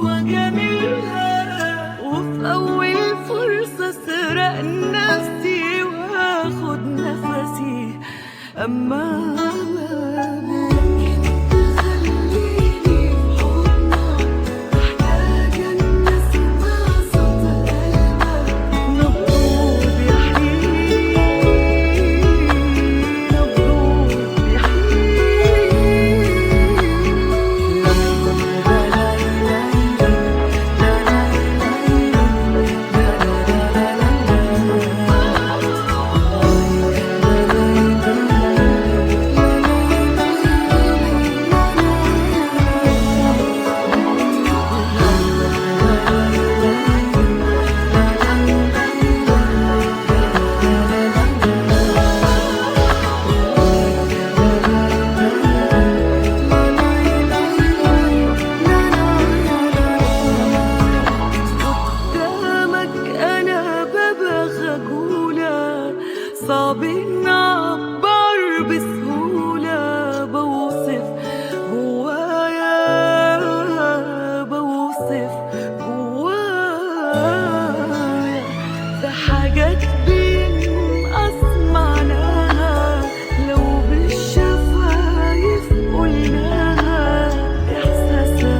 وجميلها، وفي أول فرصة أسرق نفسي وآخد نفسي. أما صعب نعبر بسهولة، بوصف جوايا في حاجات بنقص معناها لو بالشفايف قلناها. إحساسها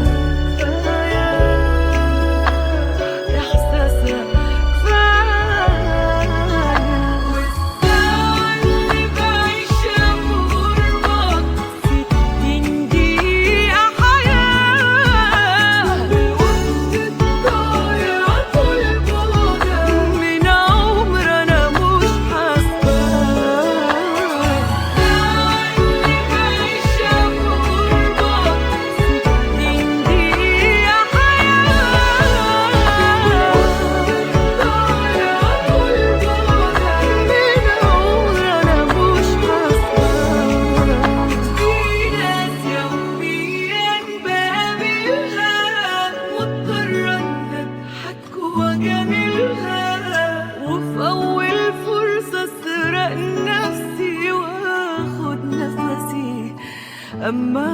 وفي أول فرصة أسرق نفسي وآخد نفسي. أما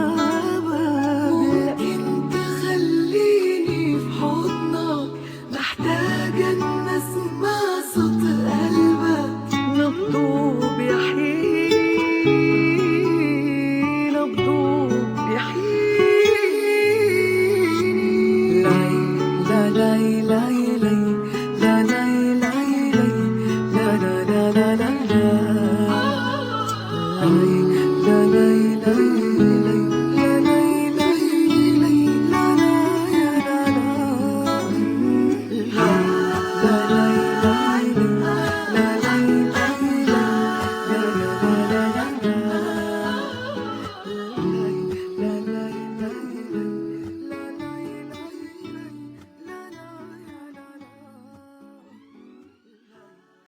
ممكن تخليني في حضنك، محتاجة إن أسمع صوت قلبك نبضه بيحييني، نبضه بيحييني. لا لا لا لا لا لا لا لا لا لا لا لا لا لا.